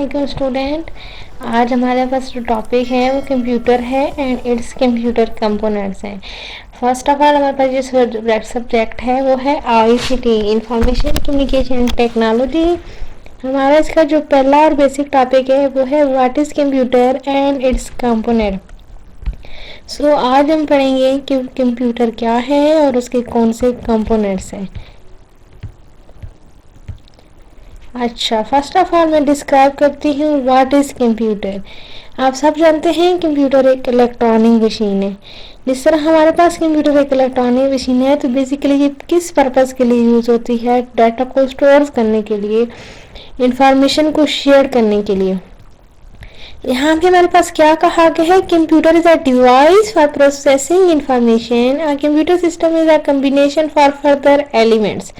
वालेकुम स्टूडेंट। आज हमारे पास जो टॉपिक है वो कंप्यूटर है एंड इट्स कंप्यूटर कंपोनेंट्स हैं। फर्स्ट ऑफ ऑल हमारे पास जो सब्जेक्ट है वो है ICT, इंफॉर्मेशन कम्युनिकेशन टेक्नोलॉजी। हमारा इसका जो पहला और बेसिक टॉपिक है वो है what is computer and its component. So आज हम पढ़ेंगे कि कंप्यूटर क्या है और उसके कौन से कंपोनेंट्स हैं। अच्छा, फर्स्ट ऑफ ऑल मैं डिस्क्राइब करती हूँ व्हाट इज़ कंप्यूटर। आप सब जानते हैं कंप्यूटर एक इलेक्ट्रॉनिक मशीन है। जिस तरह हमारे पास कंप्यूटर एक इलेक्ट्रॉनिक मशीन है तो बेसिकली ये किस पर्पज़ के लिए यूज़ होती है? डाटा को स्टोर करने के लिए, इंफॉर्मेशन को शेयर करने के लिए। यहाँ पे हमारे पास क्या कहा गया है? Computer is a device for processing information. A computer system is a combination for further elements.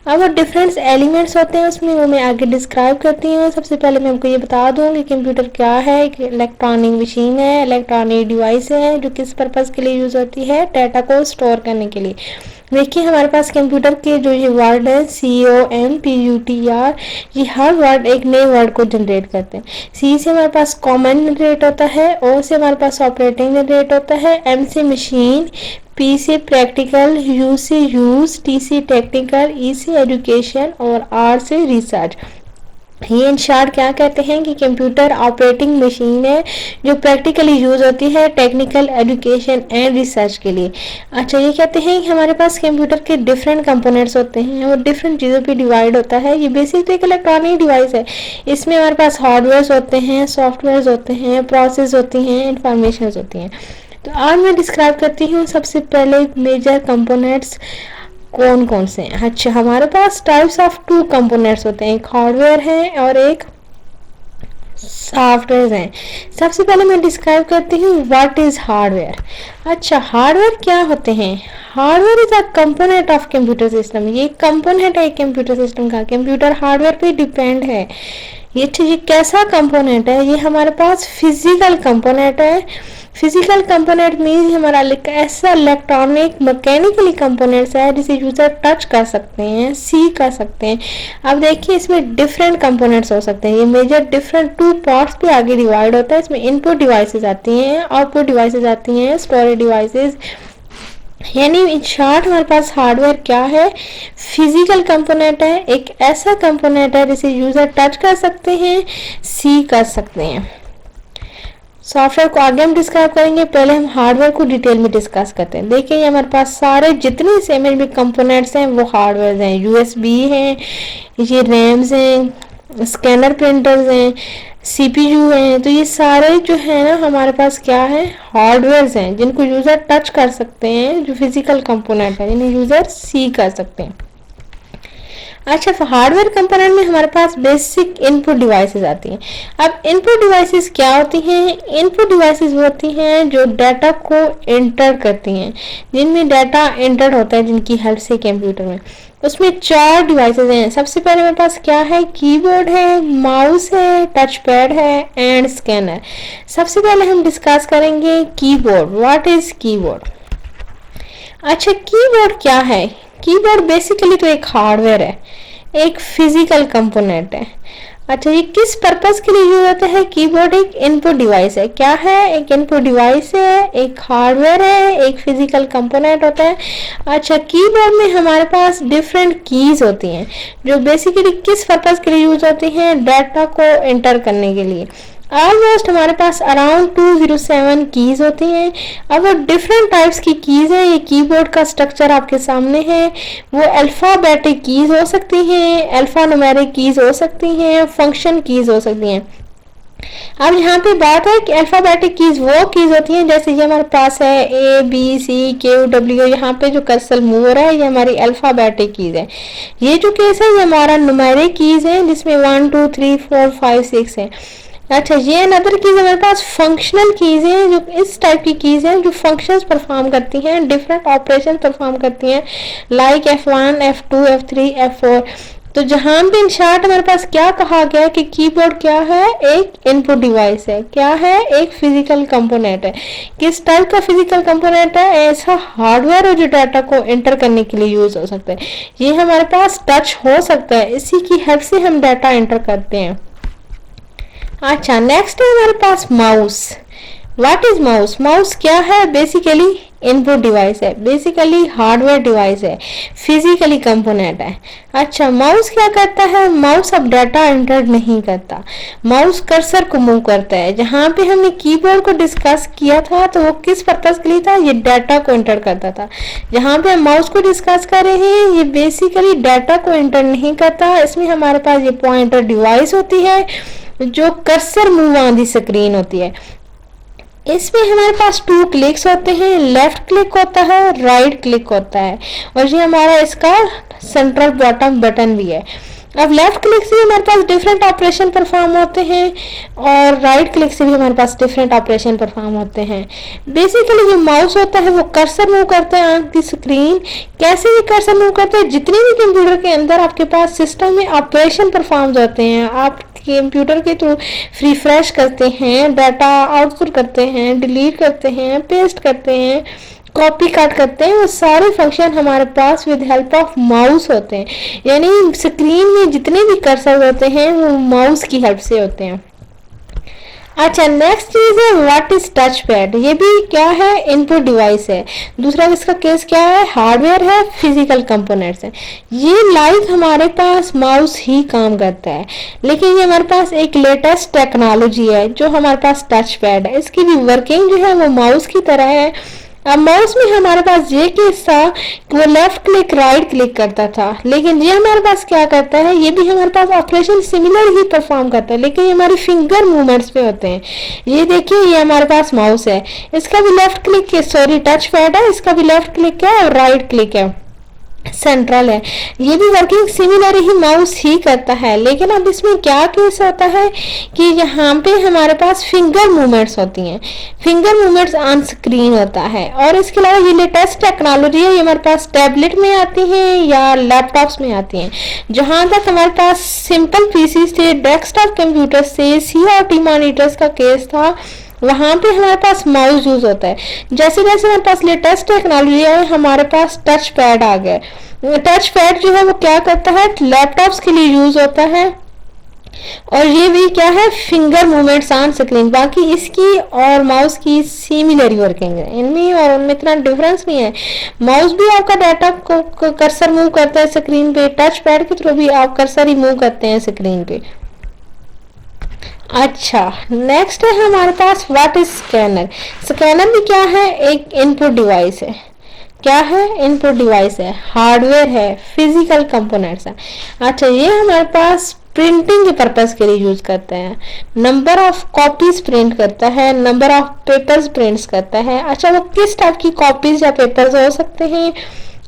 अब डिफरेंट एलिमेंट्स होते हैं उसमें, वो मैं आगे डिस्क्राइब करती हूँ। सबसे पहले मैं आपको ये बता दूँ कि कंप्यूटर क्या है। एक इलेक्ट्रॉनिक मशीन है, इलेक्ट्रॉनिक डिवाइस है जो किस पर्पज़ के लिए यूज़ होती है? डाटा को स्टोर करने के लिए। देखिए हमारे पास कंप्यूटर के जो ये वर्ड है COMPUTR, ये हर वर्ड एक नए वर्ड को जनरेट करते हैं। C से हमारे पास कॉमन जनरेट होता है, O से हमारे पास ऑपरेटिंग जनरेट होता है, M से मशीन, P से प्रैक्टिकल, U से यूज़, T से टेक्निकल, E से एजुकेशन और R से रिसर्च। ये इन शॉर्ट क्या कहते हैं कि कंप्यूटर ऑपरेटिंग मशीन है जो प्रैक्टिकली यूज़ होती है टेक्निकल, एजुकेशन एंड रिसर्च के लिए। अच्छा, ये कहते हैं कि हमारे पास कंप्यूटर के डिफरेंट कंपोनेंट्स होते हैं और डिफरेंट चीज़ों पे डिवाइड होता है। ये बेसिक तो एक इलेक्ट्रॉनिक डिवाइस है। इसमें हमारे पास हार्डवेयर होते हैं, सॉफ्टवेयर होते हैं, प्रोसेस होती हैं, इंफॉर्मेशन होती हैं। तो आज मैं डिस्क्राइब करती हूँ सबसे पहले मेजर कंपोनेंट्स कौन कौन से हैं। अच्छा, हमारे पास टाइप्स ऑफ 2 कंपोनेंट्स होते हैं, एक हार्डवेयर है और एक सॉफ्टवेयर है। सबसे पहले मैं डिस्क्राइब करती हूँ व्हाट इज हार्डवेयर। अच्छा, हार्डवेयर क्या होते हैं? Hardware is a component of computer system. ये कंपोनेंट है कंप्यूटर सिस्टम का। कंप्यूटर हार्डवेयर पे डिपेंड है। ये कैसा कंपोनेंट है? ये हमारे पास फिजिकल कंपोनेंट है। फिजिकल कंपोनेंट मीन्स हमारा ऐसा इलेक्ट्रॉनिक मैकेनिकली कंपोनेंट्स है जिसे यूजर टच कर सकते हैं, सी कर सकते हैं। अब देखिए इसमें डिफरेंट कंपोनेंट्स हो सकते हैं। ये मेजर डिफरेंट 2 पार्ट्स पे आगे डिवाइड होता है। इसमें इनपुट डिवाइसेस आती हैं, आउटपुट डिवाइसेस आती हैं, स्टोरेज डिवाइसेस। यानी इन शॉर्ट हमारे पास हार्डवेयर क्या है? फिजिकल कंपोनेंट है, एक ऐसा कंपोनेंट है जिसे यूजर टच कर सकते हैं, सी कर सकते हैं। सॉफ्टवेयर को आगे हम डिस्क्राइब करेंगे, पहले हम हार्डवेयर को डिटेल में डिस्कस करते हैं। देखिए ये हमारे पास सारे जितने इस इमेज में कंपोनेंट्स हैं वो हार्डवेयर हैं। USB हैं, ये रैम्स हैं, स्कैनर प्रिंटर्स हैं, CPU हैं। तो ये सारे जो है ना हमारे पास क्या है? हार्डवेयर हैं जिनको यूज़र टच कर सकते हैं, जो फिजिकल कंपोनेंट है जिन्हें यूज़र सी कर सकते हैं। अच्छा, हार्डवेयर कंपोनेंट में हमारे पास बेसिक इनपुट डिवाइसेस आती हैं। अब इनपुट डिवाइसेस क्या होती हैं? इनपुट डिवाइसेस वो होती हैं जो डाटा को एंटर करती हैं, जिनमें डाटा एंटर होता है जिनकी हेल्प से कंप्यूटर में। उसमें 4 डिवाइसेस हैं। सबसे पहले मेरे पास क्या है? कीबोर्ड है, माउस है, टच पैड है एंड स्कैनर। सबसे पहले हम डिस्कस करेंगे कीबोर्ड। What is keyboard? अच्छा, कीबोर्ड क्या है? कीबोर्ड बेसिकली तो एक हार्डवेयर है, एक फिजिकल कंपोनेंट है। अच्छा, ये किस पर्पस के लिए यूज होता है? कीबोर्ड एक इनपुट डिवाइस है। क्या है? एक इनपुट डिवाइस है, एक हार्डवेयर है, एक फिजिकल कंपोनेंट होता है। अच्छा, कीबोर्ड में हमारे पास डिफरेंट कीज होती हैं जो बेसिकली किस पर्पस के लिए यूज होती हैं? डाटा को एंटर करने के लिए। ऑलमोस्ट हमारे पास अराउंड 207 कीज होती हैं। अब डिफरेंट टाइप्स की कीज हैं। ये कीबोर्ड का स्ट्रक्चर आपके सामने है। वो अल्फ़ाबेटिक कीज हो सकती हैं, अल्फ़ा न्यूमेरिक कीज हो सकती हैं, फंक्शन कीज हो सकती हैं। अब यहाँ पे बात है कि अल्फ़ाबेटिक कीज वो कीज होती हैं जैसे ये हमारे पास है ABCQW। यहाँ पे जो कर्सर मूव हो रहा है ये हमारी अल्फ़ाबेटिक कीज है। ये जो केस है ये हमारा न्यूमेरिक कीज है जिसमें 1 2 3 4 5 6 है। अच्छा, ये अनदर कीज हमारे पास फंक्शनल कीज है, जो इस टाइप की कीज हैं जो फंक्शंस परफॉर्म करती हैं, डिफरेंट ऑपरेशन परफॉर्म करती हैं, like F1 F2 F3 F4। तो जहां भी इन शॉर्ट हमारे पास क्या कहा गया कि कीबोर्ड क्या है? एक इनपुट डिवाइस है। क्या है? एक फिजिकल कंपोनेंट है। किस टाइप का फिजिकल कंपोनेंट है? ऐसा हार्डवेयर है जो डाटा को एंटर करने के लिए यूज हो सकता है। ये हमारे पास टच हो सकता है, इसी की हेल्प से हम डाटा एंटर करते हैं। अच्छा, नेक्स्ट है हमारे पास mouse. What is mouse? Mouse क्या है? बेसिकली इनपुट डिवाइस है, बेसिकली हार्डवेयर डिवाइस है, फिजिकली कंपोनेंट है। अच्छा, माउस क्या करता है? माउस अब डाटा एंटर नहीं करता, माउस कर्सर को मूव करता है। जहाँ पे हमने कीबोर्ड को डिस्कस किया था तो वो किस पर्पस के लिए था? ये डाटा को एंटर करता था। जहाँ पे हम माउस को डिस्कस कर रहे हैं ये बेसिकली डाटा को एंटर नहीं करता। इसमें हमारे पास ये पॉइंटर डिवाइस होती है जो cursor move on the screen होती है। इसमें हमारे पास 2 क्लिक्स होते हैं, लेफ्ट क्लिक होता है, राइट क्लिक होता है, और ये हमारा इसका सेंट्रल बॉटम बटन भी है। अब लेफ्ट क्लिक से हमारे पास डिफरेंट ऑपरेशन परफॉर्म होते हैं और राइट क्लिक से भी हमारे पास डिफरेंट ऑपरेशन परफॉर्म होते हैं। बेसिकली जो माउस होता है वो कर्सर मूव करता है ऑन दी स्क्रीन। कैसे ये कर्सर मूव करता है? जितने भी कंप्यूटर के अंदर आपके पास सिस्टम में ऑपरेशन परफॉर्म होते हैं, आप कंप्यूटर के थ्रू रिफ्रेश करते हैं, डाटा आउटपुट करते हैं, डिलीट करते हैं, पेस्ट करते हैं, कॉपी काट करते हैं, वो सारे फंक्शन हमारे पास विद हेल्प ऑफ माउस होते हैं। यानी स्क्रीन में जितने भी कर्सर होते हैं वो माउस की हेल्प से होते हैं। अच्छा, नेक्स्ट चीज है व्हाट इज टच पैड। ये भी क्या है? इनपुट डिवाइस है। दूसरा इसका केस क्या है? हार्डवेयर है, फिजिकल कंपोनेंट्स है। ये लाइक हमारे पास माउस ही काम करता है, लेकिन ये हमारे पास एक लेटेस्ट टेक्नोलॉजी है जो हमारे पास टच पैड है। इसकी भी वर्किंग जो है वो माउस की तरह है। अब माउस में हमारे पास ये केस था कि वो लेफ्ट क्लिक राइट क्लिक करता था, लेकिन ये हमारे पास क्या करता है? ये भी हमारे पास ऑपरेशन सिमिलर ही परफॉर्म करता है, लेकिन ये हमारे फिंगर मूवमेंट्स पे होते हैं। ये देखिए, ये हमारे पास माउस है, इसका भी लेफ्ट क्लिक है, सॉरी टच पैड है, इसका भी लेफ्ट क्लिक है और राइट क्लिक है, सेंट्रल है। ये भी वर्किंग सिमिलर ही माउस ही करता है, लेकिन अब इसमें क्या केस होता है कि यहाँ पे हमारे पास फिंगर मूवमेंट्स होती हैं, फिंगर मूवमेंट्स ऑन स्क्रीन होता है। और इसके अलावा ये लेटेस्ट टेक्नोलॉजी है, ये हमारे पास टैबलेट में आती है या लैपटॉप्स में आती हैं। जहाँ तक हमारे पास सिंपल पीसी थे, डेस्कटॉप कंप्यूटर से, CRT मॉनिटर्स का केस था, वहां पे हमारे पास माउस यूज होता है। जैसे जैसे हमारे पास लेटेस्ट टेक्नोलॉजी है, हमारे पास टच पैड आ गया। टच पैड जो है वो क्या करता है? लैपटॉप्स के लिए यूज होता है, और ये भी क्या है? Finger movements on screen. बाकी इसकी और माउस की सिमिलर वर्किंग है, इनमें और उनमें इतना डिफरेंस नहीं है। माउस भी आपका डाटा को कर्सर मूव करता है स्क्रीन पे, टच पैड के थ्रू भी आप कर्सर ही मूव करते हैं स्क्रीन पे। अच्छा, नेक्स्ट है हमारे पास व्हाट इज स्कैनर। स्कैनर भी क्या है? एक इनपुट डिवाइस है। क्या है? इनपुट डिवाइस है, हार्डवेयर है, फिजिकल कंपोनेंट्स है। अच्छा, ये हमारे पास प्रिंटिंग के पर्पस के लिए यूज करते हैं, नंबर ऑफ कॉपीज प्रिंट करता है, नंबर ऑफ पेपर्स प्रिंट्स करता है। अच्छा, वो किस टाइप की कॉपीज या पेपर्स हो सकते हैं?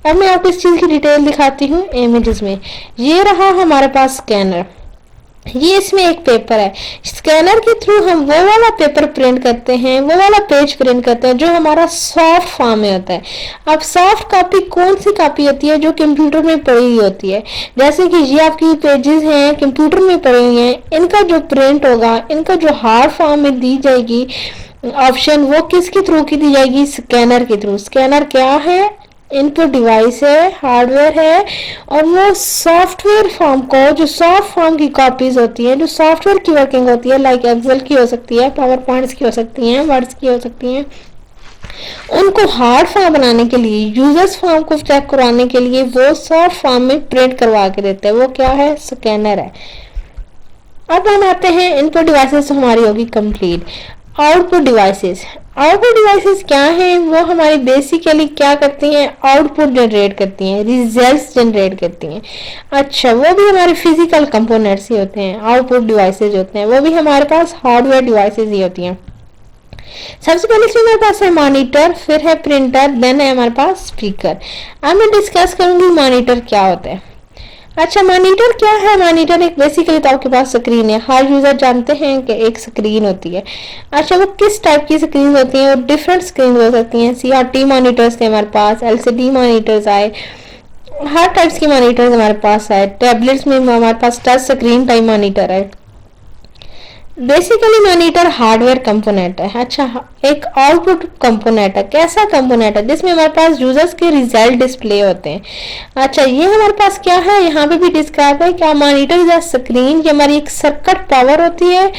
अब मैं आपको इस चीज की डिटेल दिखाती हूँ इमेजेस में। ये रहा हमारे पास स्कैनर, ये इसमें एक पेपर है। स्कैनर के थ्रू हम वो वाला पेपर प्रिंट करते हैं, वो वाला पेज प्रिंट करते हैं जो हमारा सॉफ्ट फॉर्म में होता है। अब सॉफ्ट कॉपी कौन सी कॉपी होती है? जो कंप्यूटर में पड़ी हुई होती है। जैसे कि ये आपकी पेजेस हैं, कंप्यूटर में पड़ी हुई हैं, इनका जो प्रिंट होगा, इनका जो हार्ड फॉर्म में दी जाएगी ऑप्शन, वो किसके थ्रू की दी जाएगी? स्कैनर के थ्रू। स्कैनर क्या है? इनपुट डिवाइस है, हार्डवेयर है, और वो सॉफ्टवेयर फॉर्म को, जो सॉफ्ट फॉर्म की कॉपीज होती है, जो सॉफ्टवेयर की वर्किंग होती है, लाइक एक्सेल की हो सकती है, पावर पॉइंट्स की हो सकती हैं, वर्ड्स की हो सकती हैं, उनको हार्ड फॉर्म बनाने के लिए, यूजर्स फॉर्म को चेक करवाने के लिए वो सॉफ्ट फॉर्म में प्रिंट करवा के देते हैं। वो क्या है? स्कैनर है। अब हम आते हैं इनपुट डिवाइसेस, हमारी होगी complete. Output devices. Output devices क्या है? वो हमारी बेसिकली क्या करती हैं? आउटपुट जनरेट करती हैं, रिजल्ट्स जनरेट करती हैं। अच्छा, वो भी हमारे फिजिकल कंपोनेंट्स ही होते हैं, आउटपुट डिवाइसेस होते हैं, वो भी हमारे पास हार्डवेयर डिवाइसेस ही होती हैं। सबसे पहले इसमें हमारे पास है मॉनिटर, फिर है प्रिंटर, देन है हमारे पास स्पीकर। अब मैं डिस्कस करूंगी मॉनिटर क्या होता है। अच्छा, मॉनिटर क्या है? मॉनिटर एक बेसिकली तो आपके पास स्क्रीन है, हर यूजर जानते हैं कि एक स्क्रीन होती है। अच्छा, वो किस टाइप की स्क्रीन होती है? वो डिफरेंट स्क्रीन हो सकती हैं। CRT मॉनिटर्स थे हमारे पास, LCD मॉनिटर्स आए, हर टाइप्स की मॉनिटर्स हमारे पास आए। टैबलेट्स में हमारे पास टच स्क्रीन टाइप मॉनिटर है। बेसिकली मॉनिटर हार्डवेयर कंपोनेंट है। अच्छा, एक आउटपुट कंपोनेंट है। कैसा कंपोनेंट है? जिसमें हमारे पास यूजर्स के रिजल्ट डिस्प्ले होते हैं। अच्छा, ये हमारे पास क्या है, यहाँ पे भी डिस्क्राइब है क्या, मॉनिटर इज अ स्क्रीन, ये हमारी एक सर्किट पावर होती है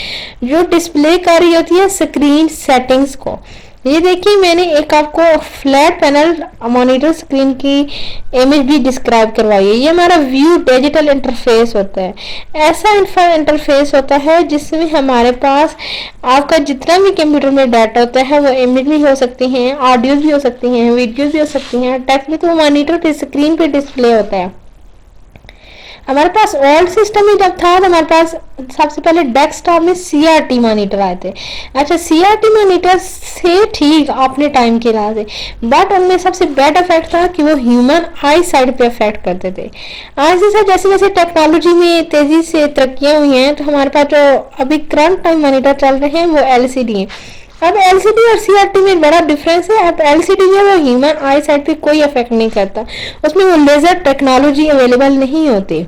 जो डिस्प्ले कर रही होती है स्क्रीन सेटिंग्स को। ये देखिए, मैंने एक आपको फ्लैट पैनल मॉनिटर स्क्रीन की इमेज भी डिस्क्राइब करवाई है। ये हमारा व्यू डिजिटल इंटरफेस होता है। ऐसा इंटरफेस होता है जिसमें हमारे पास आपका जितना भी कंप्यूटर में डाटा होता है वो इमेज भी हो सकती हैं, ऑडियोज भी हो सकती हैं, वीडियोज भी हो सकती हैं, टेक्स्ट भी, तो मॉनिटर पे स्क्रीन पे डिस्प्ले होता है। हमारे पास ओल्ड सिस्टम में जब था तो हमारे पास सबसे पहले डेस्कटॉप में सीआरटी मॉनिटर आए थे। अच्छा, सीआरटी मॉनिटर से ठीक अपने टाइम के हिसाब से, बट उनमें सबसे बैड इफेक्ट था कि वो ह्यूमन आई साइड पे इफेक्ट करते थे। आज जैसे जैसे टेक्नोलॉजी में तेजी से तरक्कियां हुई हैं तो हमारे पास जो अभी करंट टाइम मॉनिटर चल रहे हैं वो एलसीडी है। अब एलसीडी और सीआरटी में बड़ा डिफरेंस है। अब एलसीडी जो है वो ह्यूमन आई साइड पे कोई इफेक्ट नहीं करता, उसमें वो लेजर टेक्नोलॉजी अवेलेबल नहीं होती।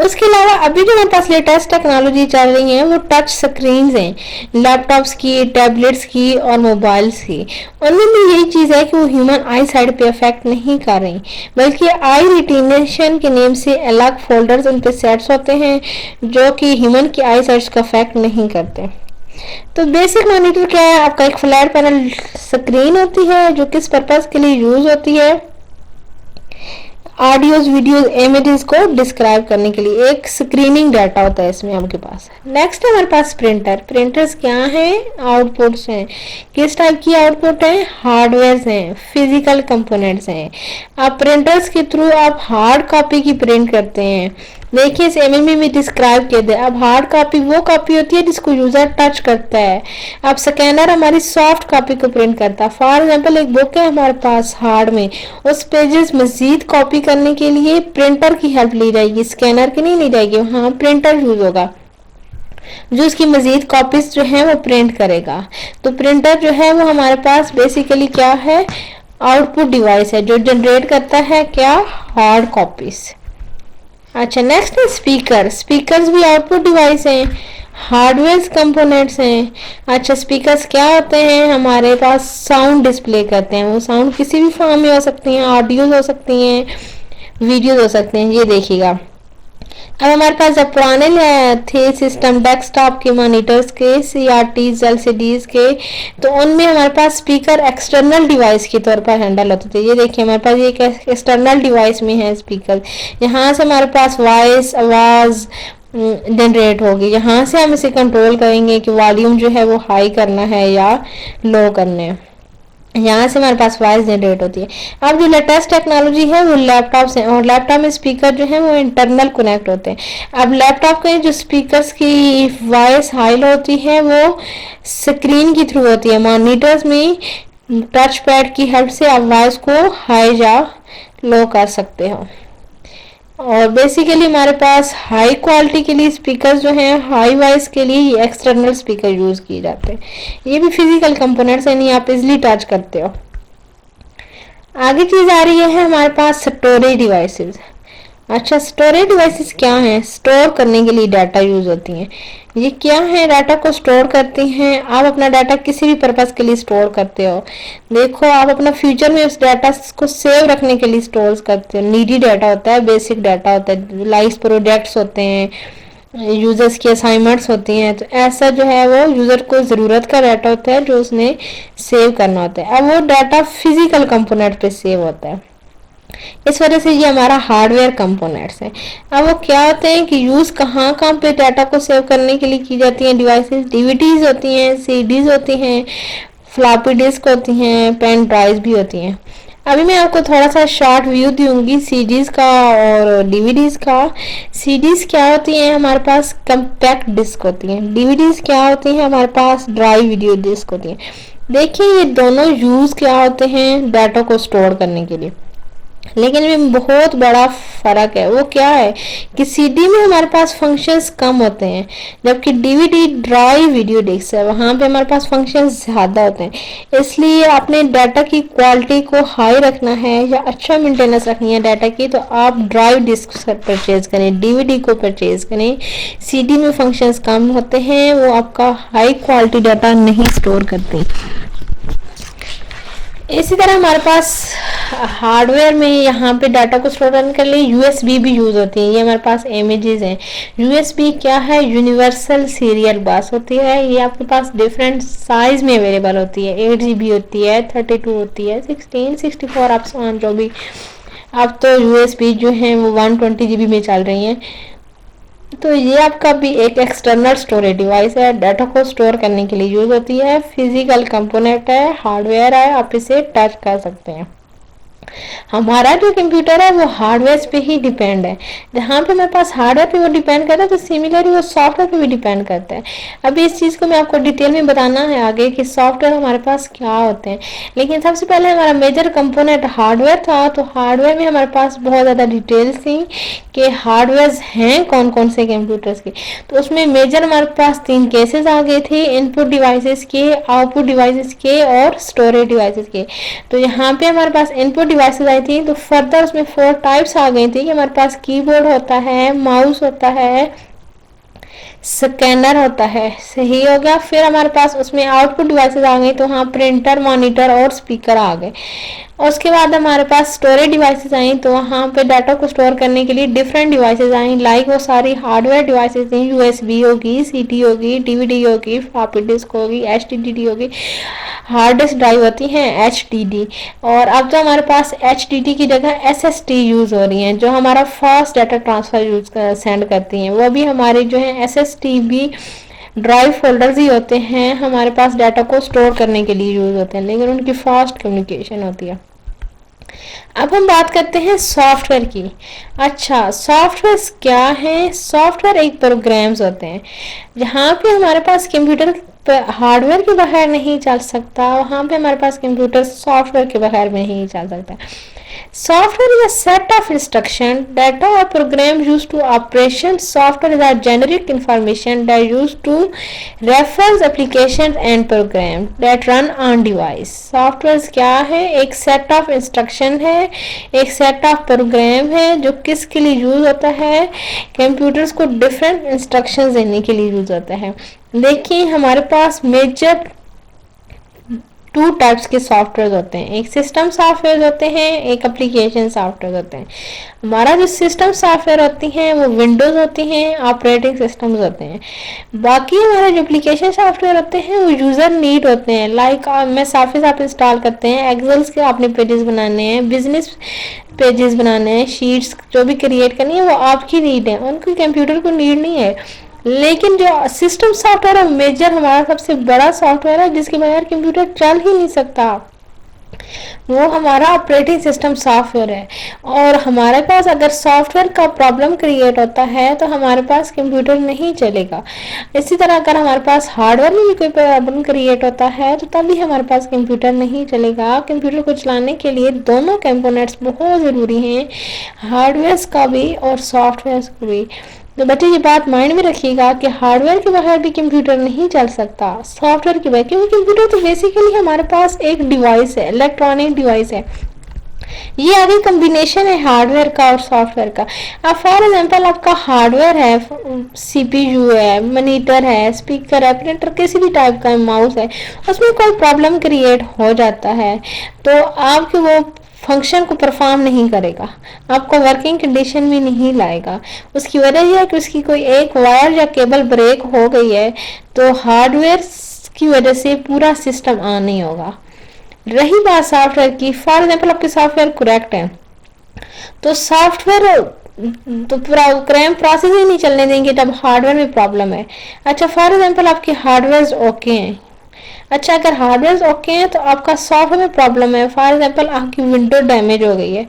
उसके अलावा अभी जो हमारे पास लेटेस्ट टेक्नोलॉजी चल रही है वो टच स्क्रीन हैं, लैपटॉप्स की, टैबलेट्स की और मोबाइल्स की। उनमें भी यही चीज़ है कि वो ह्यूमन आई साइड पे इफेक्ट नहीं कर रही, बल्कि आई रिटेनेशन के नेम से अलग फोल्डर्स उन पे सेट्स होते हैं जो कि ह्यूमन की आई साइड्स को अफेक्ट नहीं करते। तो बेसिक मॉनिटर क्या है? आपका एक फ्लैट पैनल स्क्रीन होती है जो किस पर्पज के लिए यूज होती है, ऑडियोज, वीडियोज, इमेजेस को डिस्क्राइब करने के लिए। एक स्क्रीनिंग डाटा होता है इसमें आपके पास। नेक्स्ट है हमारे पास प्रिंटर। प्रिंटर्स क्या है? आउटपुट्स हैं। किस टाइप की आउटपुट है? हार्डवेयर हैं, फिजिकल कंपोनेंट्स हैं। आप प्रिंटर्स के थ्रू आप हार्ड कॉपी की प्रिंट करते हैं। देखिए, इस इमेज में भी डिस्क्राइब किया गया। अब हार्ड कॉपी वो कॉपी होती है जिसको यूजर टच करता है। अब स्कैनर हमारी सॉफ्ट कॉपी को प्रिंट करता है। फॉर एग्जांपल, एक बुक है हमारे पास हार्ड में, उस पेजेस मजीद कॉपी करने के लिए प्रिंटर की हेल्प ली जाएगी, स्कैनर की नहीं ली जाएगी। हाँ, प्रिंटर यूज होगा जो इसकी मजीद कॉपीज जो है वो प्रिंट करेगा। तो प्रिंटर जो है वो हमारे पास बेसिकली क्या है? आउटपुट डिवाइस है जो जनरेट करता है क्या? Hard copies. अच्छा, नेक्स्ट है स्पीकर। स्पीकर्स भी आउटपुट डिवाइस हैं, हार्डवेयर कंपोनेंट्स हैं। अच्छा, स्पीकर्स क्या होते हैं? हमारे पास साउंड डिस्प्ले करते हैं। वो साउंड किसी भी फॉर्म में हो सकती हैं, ऑडियोज हो सकती हैं, वीडियोज हो सकते हैं। ये देखिएगा, अब हमारे पास जब पुराने थे सिस्टम डेस्कटॉप के, मॉनिटर्स के, सीआरटीज, एलसीडीज के, तो उनमें हमारे पास स्पीकर एक्सटर्नल डिवाइस के तौर पर हैंडल होते थे। ये देखिए, हमारे पास ये एक एक्सटर्नल डिवाइस में है स्पीकर। यहाँ से हमारे पास वॉइस, आवाज जनरेट होगी। यहाँ से हम इसे कंट्रोल करेंगे कि वॉल्यूम जो है वो हाई करना है या लो करना है। यहाँ से हमारे पास वॉइस जनरेट होती है। अब जो लेटेस्ट टेक्नोलॉजी है वो लैपटॉप से, और लैपटॉप में स्पीकर जो है वो इंटरनल कनेक्ट होते हैं। अब लैपटॉप के जो स्पीकर्स की वॉइस हाई होती है वो स्क्रीन के थ्रू होती है। मॉनिटर्स में टच पैड की हेल्प से आप वॉइस को हाई या लो कर सकते हो। और बेसिकली हमारे पास हाई क्वालिटी के लिए स्पीकर जो हैं, हाई वॉइस के लिए ये एक्सटर्नल स्पीकर यूज किए जाते हैं। ये भी फिजिकल कंपोनेंट्स हैं, नहीं आप इजिली टच करते हो। आगे चीज आ रही है हमारे पास स्टोरेज डिवाइसेस। अच्छा, स्टोरेज डिवाइसेस क्या हैं? स्टोर करने के लिए डाटा यूज होती हैं। ये क्या है? डाटा को स्टोर करती हैं। आप अपना डाटा किसी भी पर्पस के लिए स्टोर करते हो। देखो, आप अपना फ्यूचर में उस डाटा को सेव रखने के लिए स्टोर करते हो। नीडी डाटा होता है, बेसिक डाटा होता है, लाइफ प्रोजेक्ट्स होते हैं, यूजर्स की असाइनमेंट्स होती हैं। तो ऐसा जो है वो यूजर को जरूरत का डाटा होता है जो उसने सेव करना होता है। अब वो डाटा फिजिकल कंपोनेंट पे सेव होता है, इस वजह से ये हमारा हार्डवेयर कंपोनेंट्स हैं। अब वो क्या होते हैं कि यूज कहाँ कहाँ पे डाटा को सेव करने के लिए की जाती हैं डिवाइसेस? डीवीडीज होती हैं, सीडीज होती हैं, फ्लॉपी डिस्क होती हैं, पेन ड्राइव भी होती हैं। अभी मैं आपको थोड़ा सा शॉर्ट व्यू दूंगी सीडीज का और डीवीडीज का। सीडीज क्या होती हैं? हमारे पास कंपैक्ट डिस्क होती हैं। डीवीडीज क्या होती हैं? हमारे पास ड्राइव वीडियो डिस्क होती हैं। देखिए, ये दोनों यूज क्या होते हैं? डाटा को स्टोर करने के लिए। लेकिन इनमें बहुत बड़ा फर्क है। वो क्या है कि सीडी में हमारे पास फंक्शंस कम होते हैं, जबकि डीवीडी ड्राइव वीडियो डिस्क है वहां पे हमारे पास फंक्शंस ज़्यादा होते हैं। इसलिए आपने डाटा की क्वालिटी को हाई रखना है या अच्छा मेंटेनेंस रखनी है डाटा की, तो आप ड्राइव डिस्क परचेज करें, डीवीडी को परचेज करें। सीडी में फंक्शंस कम होते हैं, वो आपका हाई क्वालिटी डाटा नहीं स्टोर करते। इसी तरह हमारे पास हार्डवेयर में यहाँ पे डाटा को स्टोर करने के लिए यूएसबी भी यूज होती है। ये हमारे पास इमेजेस हैं। यूएसबी क्या है? यूनिवर्सल सीरियल बस होती है। ये आपके पास डिफरेंट साइज में अवेलेबल होती है। 8 GB होती है, 32 होती है, 16, 64 आप जो भी। अब तो यूएसबी जो है वो 120 GB में चल रही हैं। तो ये आपका भी एक एक्सटर्नल स्टोरेज डिवाइस है, डाटा को स्टोर करने के लिए यूज होती है। फिजिकल कंपोनेंट है, हार्डवेयर है, आप इसे टच कर सकते हैं। हमारा जो कंप्यूटर है वो हार्डवेयर पे ही डिपेंड है। जहाँ पे हमारे पास हार्डवेयर पे वो डिपेंड करता है, तो सिमिलरली वो सॉफ्टवेयर पे भी डिपेंड करता है। अभी इस चीज़ को मैं आपको डिटेल में बताना है आगे कि सॉफ्टवेयर हमारे पास क्या होते हैं। लेकिन सबसे पहले हमारा मेजर कंपोनेंट हार्डवेयर था। तो हार्डवेयर में हमारे पास बहुत ज़्यादा डिटेल्स थी कि हार्डवेयर हैं कौन कौन से कंप्यूटर्स के। तो उसमें मेजर हमारे पास 3 केसेस आ गए थे, इनपुट डिवाइसेस के, आउटपुट डिवाइसेस के और स्टोरेज डिवाइसेस के। तो यहाँ पे हमारे पास इनपुट डिवाइसेस आई थी, तो फर्दर उसमें 4 टाइप्स आ गई थी कि हमारे पास कीबोर्ड होता है, माउस होता है, स्कैनर होता है। सही हो गया। फिर हमारे पास उसमें आउटपुट डिवाइसेस आ गई, तो हाँ प्रिंटर, मॉनिटर और स्पीकर आ गए। और उसके बाद हमारे पास स्टोरेज डिवाइसेस आई, तो वहाँ पे डाटा को स्टोर करने के लिए डिफरेंट डिवाइसेस आई। लाइक वो सारी हार्डवेयर डिवाइसेस थी, यूएसबी होगी, सीडी होगी, डीवीडी होगी, फ्लॉपी डिस्क होगी, एचडीडी होगी, हार्ड डिस्क ड्राइव होती हैं एचडीडी। और अब तो हमारे पास एचडीडी की जगह एसएसडी यूज हो रही हैं, जो हमारा फास्ट डाटा ट्रांसफर सेंड करती हैं। वो भी हमारे जो है एसएसडी भी ड्राइव फोल्डर्स ही होते हैं, हमारे पास डाटा को स्टोर करने के लिए यूज होते हैं, लेकिन उनकी फास्ट कम्युनिकेशन होती है। अब हम बात करते हैं सॉफ्टवेयर की। अच्छा, सॉफ्टवेयर क्या है? सॉफ्टवेयर एक प्रोग्राम्स होते हैं। जहाँ पे हमारे पास कंप्यूटर हार्डवेयर के बगैर नहीं चल सकता, वहाँ पे हमारे पास कंप्यूटर सॉफ्टवेयर के बगैर में नहीं चल सकता। Software is a set of instruction, data or program used to operation. Software is a generic information that used to reference applications and programs that run on device. Software क्या है? एक set of instruction है, एक set of program है जो किसके लिए use होता है? कंप्यूटर्स को डिफरेंट इंस्ट्रक्शंस देने के लिए यूज होता है। देखिए हमारे पास मेजर 2 टाइप्स के सॉफ्टवेयर होते हैं, एक सिस्टम सॉफ्टवेयर होते हैं, एक एप्लीकेशन सॉफ्टवेयर होते हैं। हमारा जो सिस्टम सॉफ्टवेयर होती हैं वो विंडोज होती हैं, ऑपरेटिंग सिस्टम्स होते हैं। बाकी हमारे जो एप्लीकेशन सॉफ्टवेयर होते हैं वो यूजर नीड होते हैं। लाइक मैं ऑफिस आप इंस्टॉल करते हैं, एक्सेल्स के आपने पेजेस बनाने हैं, बिजनेस पेजेस बनाने हैं, शीट्स जो भी क्रिएट करनी है वो आपकी नीड है, उनकी कंप्यूटर को नीड नहीं है। लेकिन जो सिस्टम सॉफ्टवेयर है मेजर हमारा सबसे बड़ा सॉफ्टवेयर है जिसके बगैर कंप्यूटर चल ही नहीं सकता, वो हमारा ऑपरेटिंग सिस्टम सॉफ्टवेयर है। और हमारे पास अगर सॉफ्टवेयर का प्रॉब्लम क्रिएट होता है तो हमारे पास कंप्यूटर नहीं चलेगा। इसी तरह अगर हमारे पास हार्डवेयर में भी कोई प्रॉब्लम क्रिएट होता है तो तभी हमारे पास कंप्यूटर नहीं चलेगा। कंप्यूटर को चलाने के लिए दोनों कंपोनेंट्स बहुत ज़रूरी हैं, हार्डवेयर का भी और सॉफ्टवेयर का भी। तो बच्चे ये बात माइंड में रखिएगा कि हार्डवेयर के बगैर भी कंप्यूटर नहीं चल सकता, सॉफ्टवेयर के बगैर, क्योंकि कंप्यूटर तो बेसिकली हमारे पास एक डिवाइस है, इलेक्ट्रॉनिक डिवाइस है। ये आगे कॉम्बिनेशन है हार्डवेयर का और सॉफ्टवेयर का। अब फॉर एग्जांपल आपका हार्डवेयर है, सीपीयू है, मॉनिटर है, स्पीकर है, प्रिंटर किसी भी टाइप का माउस है, उसमें कोई प्रॉब्लम क्रिएट हो जाता है तो आपके वो फंक्शन को परफॉर्म नहीं करेगा, आपको वर्किंग कंडीशन में नहीं लाएगा। उसकी वजह यह है कि उसकी कोई एक वायर या केबल ब्रेक हो गई है, तो हार्डवेयर की वजह से पूरा सिस्टम ऑन नहीं होगा। रही बात सॉफ्टवेयर की, फॉर एग्जांपल आपके सॉफ्टवेयर करेक्ट है तो सॉफ्टवेयर तो प्रोग्राम प्रोसेस ही नहीं चलने देंगे जब हार्डवेयर में प्रॉब्लम है। अच्छा, फॉर एग्जांपल आपके हार्डवेयर ओके हैं, अच्छा अगर हार्डवेयर ओके हैं तो आपका सॉफ्टवेयर में प्रॉब्लम है। फॉर एग्जांपल आपकी विंडो डैमेज हो गई है,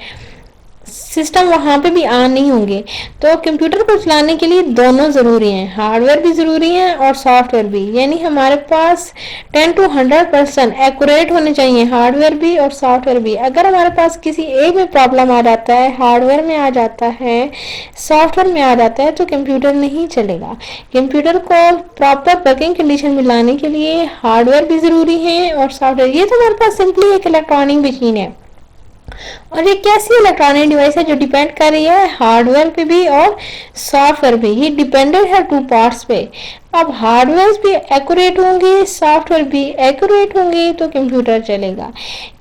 सिस्टम वहां पे भी ऑन नहीं होंगे। तो कंप्यूटर को चलाने के लिए दोनों ज़रूरी हैं, हार्डवेयर भी ज़रूरी है और सॉफ्टवेयर भी। यानी हमारे पास 10 to 100% एक्यूरेट होने चाहिए हार्डवेयर भी और सॉफ्टवेयर भी। अगर हमारे पास किसी एक में प्रॉब्लम आ जाता है, हार्डवेयर में आ जाता है, सॉफ्टवेयर में आ जाता है, तो कंप्यूटर नहीं चलेगा। कंप्यूटर को प्रॉपर वर्किंग कंडीशन में लाने के लिए हार्डवेयर भी ज़रूरी है और सॉफ्टवेयर। ये तो हमारे पास सिंपली एक इलेक्ट्रॉनिक मशीन है, और ये कैसी इलेक्ट्रॉनिक डिवाइस है जो डिपेंड कर रही है हार्डवेयर पे भी और सॉफ्टवेयर पे। ये डिपेंडेंट है टू पार्ट्स पे। अब हार्डवेयर भी एक्यूरेट होंगे, सॉफ्टवेयर भी एक्यूरेट होंगे, तो कंप्यूटर चलेगा।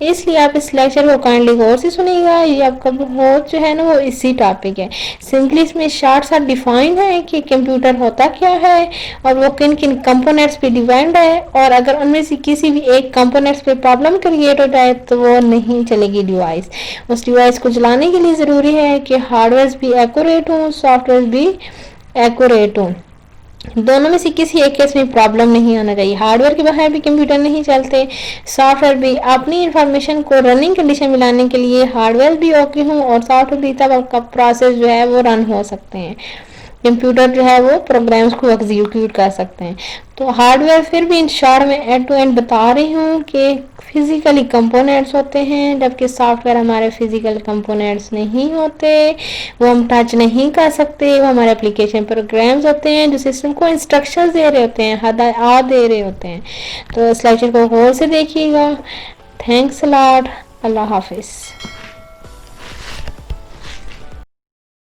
इसलिए आप इस लेक्चर को काइंडली गौर से सुनिएगा। ये आपका बहुत जो है ना वो इसी टॉपिक है। सिंपली इसमें शॉर्ट सा डिफाइन है कि कंप्यूटर होता क्या है और वो किन किन कंपोनेंट्स पे डिपेंड है, और अगर उनमें से किसी भी एक कंपोनेंट्स पे प्रॉब्लम क्रिएट हो जाए तो वो नहीं चलेगी डिवाइस। उस डिवाइस को चलाने के लिए ज़रूरी है कि हार्डवेयर भी एक्यूरेट हो, सॉफ्टवेयर भी एक्यूरेट हो। दोनों में से किसी एक केस में प्रॉब्लम नहीं आना चाहिए। हार्डवेयर के बगैर भी कंप्यूटर नहीं चलते, सॉफ्टवेयर भी। अपनी इंफॉर्मेशन को रनिंग कंडीशन में लाने के लिए हार्डवेयर भी ओके हो और सॉफ्टवेयर भी, तब आपका प्रोसेस जो है वो रन हो सकते हैं। कंप्यूटर जो है वो प्रोग्राम्स को एग्जीक्यूट कर सकते हैं। तो हार्डवेयर फिर भी इन शॉर्ट में एंड टू एंड बता रही हूँ कि फिजिकली कंपोनेंट्स होते हैं, जबकि सॉफ्टवेयर हमारे फिजिकल कंपोनेंट्स नहीं होते, वो हम टच नहीं कर सकते। वो हमारे एप्लीकेशन प्रोग्राम्स होते हैं जो सिस्टम को इंस्ट्रक्शंस दे रहे होते हैं, हदायत दे रहे होते हैं। तो इस लेक्चर को गौर से देखिएगा। Thanks a lot. अल्लाह हाफिज़।